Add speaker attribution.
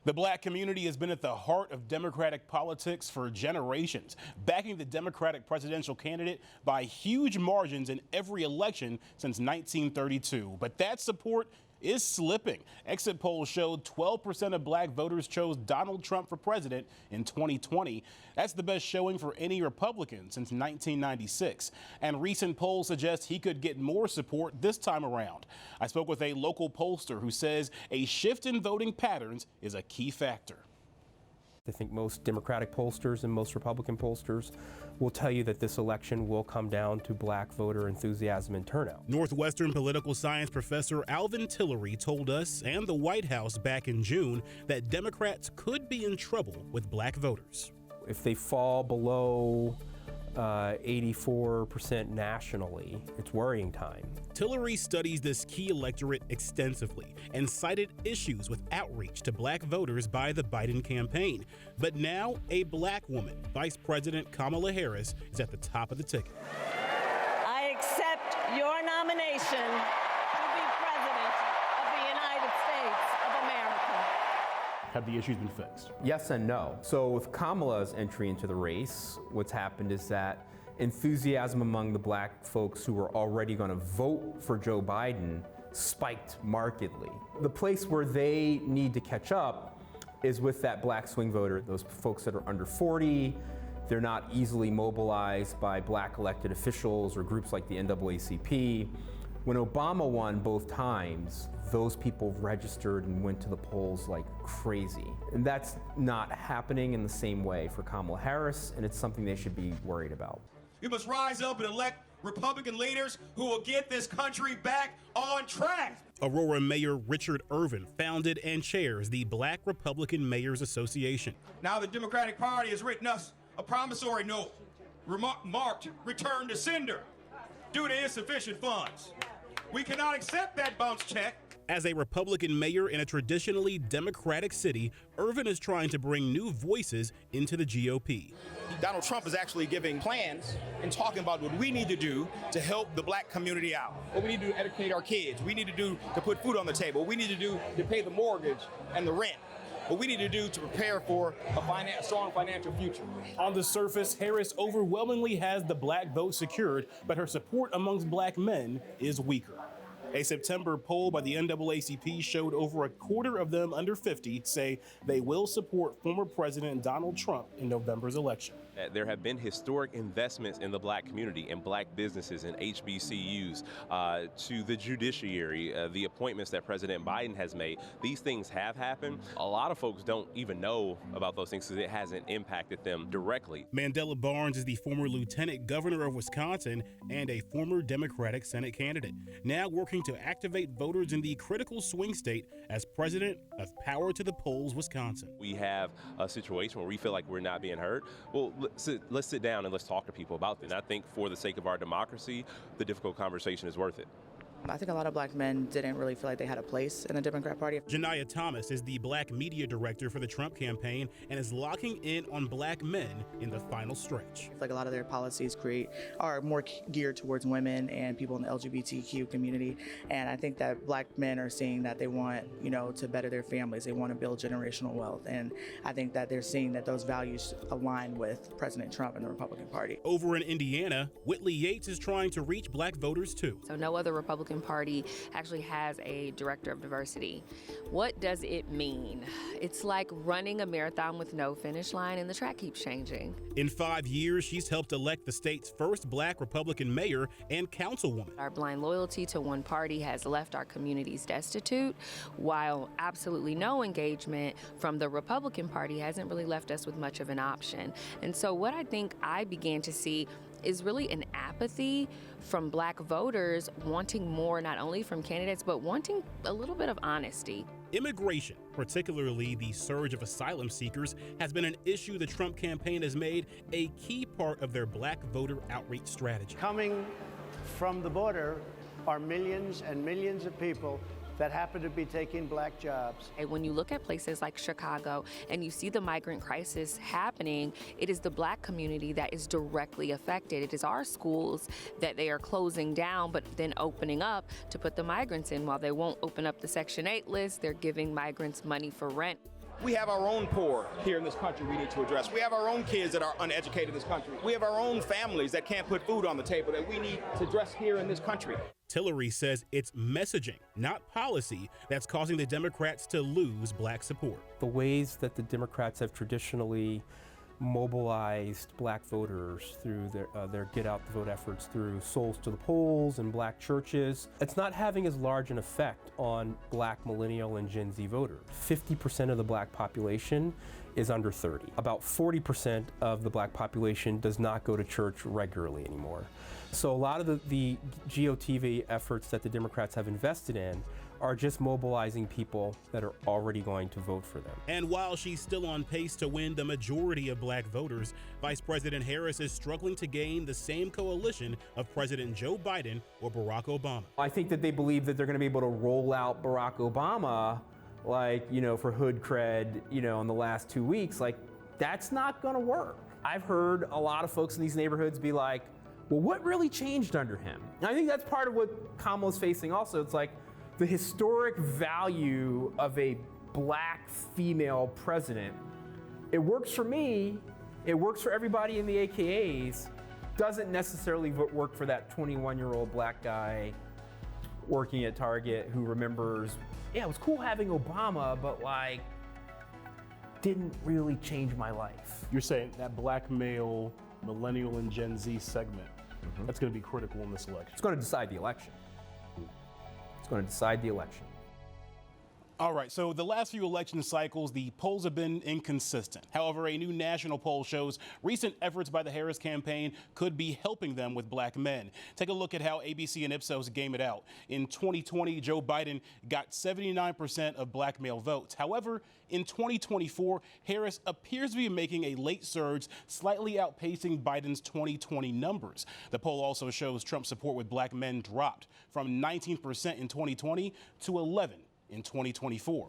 Speaker 1: The black community has been at the heart of Democratic politics for generations, backing the Democratic presidential candidate by huge margins in every election since 1932. But that support is slipping. Exit polls showed 12% of black voters chose Donald Trump for president in 2020. That's the best showing for any Republican since 1996. And recent polls suggest he could get more support this time around. I spoke with a local pollster who says a shift in voting patterns is a key factor.
Speaker 2: I think most Democratic pollsters and most Republican pollsters will tell you that this election will come down to black voter enthusiasm and turnout.
Speaker 1: Northwestern political science professor Alvin Tillery told us and the White House back in June that Democrats could be in trouble with black voters.
Speaker 2: If they fall below 84% nationally, it's worrying time.
Speaker 1: Tillery studies this key electorate extensively and cited issues with outreach to black voters by the Biden campaign. But now a black woman, Vice President Kamala Harris, is at the top of the ticket.
Speaker 3: I accept your nomination to be President of the United States of America.
Speaker 1: Have the issues been fixed?
Speaker 2: Yes and no. So with Kamala's entry into the race, what's happened is that enthusiasm among the black folks who were already going to vote for Joe Biden spiked markedly. The place where they need to catch up is with that black swing voter, those folks that are under 40. They're not easily mobilized by black elected officials or groups like the NAACP. When Obama won both times, those people registered and went to the polls like crazy. And that's not happening in the same way for Kamala Harris, and it's something they should be worried about.
Speaker 4: We must rise up and elect Republican leaders who will get this country back on track.
Speaker 1: Aurora Mayor Richard Irvin founded and chairs the Black Republican Mayors Association.
Speaker 4: Now the Democratic Party has written us a promissory note marked return to sender due to insufficient funds. We cannot accept that bounce check.
Speaker 1: As a Republican mayor in a traditionally Democratic city, Irvin is trying to bring new voices into the GOP.
Speaker 4: Donald Trump is actually giving plans and talking about what we need to do to help the black community out. What we need to do to educate our kids. We need to do to put food on the table. What we need to do to pay the mortgage and the rent. What we need to do to prepare for a strong financial future.
Speaker 1: On the surface, Harris overwhelmingly has the black vote secured, but her support amongst black men is weaker. A September poll by the NAACP showed over a quarter of them under 50 say they will support former President Donald Trump in November's election.
Speaker 5: There have been historic investments in the black community and black businesses and HBCUs to the judiciary, the appointments that President Biden has made. These things have happened. A lot of folks don't even know about those things because it hasn't impacted them directly.
Speaker 1: Mandela Barnes is the former lieutenant governor of Wisconsin and a former Democratic Senate candidate, now working to activate voters in the critical swing state as president of Power to the Polls Wisconsin.
Speaker 5: We have a situation where we feel like we're not being heard. Well, let's sit down and let's talk to people about this. And I think for the sake of our democracy, the difficult conversation is worth it.
Speaker 6: I think a lot of black men didn't really feel like they had a place in the Democrat Party.
Speaker 1: Janiyah Thomas is the black media director for the Trump campaign and is locking in on black men in the final stretch.
Speaker 6: I feel like a lot of their policies are more geared towards women and people in the LGBTQ community. And I think that black men are seeing that they want, to better their families. They want to build generational wealth. And I think that they're seeing that those values align with President Trump and the Republican Party.
Speaker 1: Over in Indiana, Whitley Yates is trying to reach black voters too.
Speaker 7: So no other Republican Party actually has a director of diversity. What does it mean? It's like running a marathon with no finish line and the track keeps changing.
Speaker 1: In 5 years, she's helped elect the state's first black Republican mayor and councilwoman.
Speaker 7: Our blind loyalty to one party has left our communities destitute, while absolutely no engagement from the Republican Party hasn't really left us with much of an option. And so what I think I began to see is really an apathy from black voters wanting more, not only from candidates, but wanting a little bit of honesty.
Speaker 1: Immigration, particularly the surge of asylum seekers, has been an issue the Trump campaign has made a key part of their black voter outreach strategy.
Speaker 8: Coming from the border are millions and millions of people that happen to be taking black jobs.
Speaker 7: When you look at places like Chicago and you see the migrant crisis happening, it is the black community that is directly affected. It is our schools that they are closing down, but then opening up to put the migrants in. While they won't open up the Section 8 list, they're giving migrants money for rent.
Speaker 4: We have our own poor here in this country we need to address. We have our own kids that are uneducated in this country. We have our own families that can't put food on the table that we need to address here in this country.
Speaker 1: Tillery says it's messaging, not policy, that's causing the Democrats to lose black support.
Speaker 2: The ways that the Democrats have traditionally mobilized black voters through their get out the vote efforts through souls to the polls and black churches, it's not having as large an effect on black millennial and Gen Z voters. 50% of the black population is under 30. About 40% of the black population does not go to church regularly anymore. So a lot of the GOTV efforts that the Democrats have invested in are just mobilizing people that are already going to vote for them.
Speaker 1: And while she's still on pace to win the majority of black voters, Vice President Harris is struggling to gain the same coalition of President Joe Biden or Barack Obama.
Speaker 2: I think that they believe that they're going to be able to roll out Barack Obama, like, for hood cred, in the last 2 weeks. Like, that's not going to work. I've heard a lot of folks in these neighborhoods be like, well, what really changed under him? And I think that's part of what Kamala's facing also. It's like, the historic value of a black female president, it works for me, it works for everybody in the AKAs, doesn't necessarily work for that 21-year-old black guy working at Target who remembers, yeah, it was cool having Obama, but didn't really change my life.
Speaker 1: You're saying that black male, millennial, and Gen Z segment, that's going to be critical in this election.
Speaker 2: It's going to decide the election. It's going to decide the election.
Speaker 1: All right, so the last few election cycles, the polls have been inconsistent. However, a new national poll shows recent efforts by the Harris campaign could be helping them with black men. Take a look at how ABC and Ipsos game it out. In 2020, Joe Biden got 79% of black male votes. However, in 2024, Harris appears to be making a late surge, slightly outpacing Biden's 2020 numbers. The poll also shows Trump's support with black men dropped from 19% in 2020 to 11% in 2024.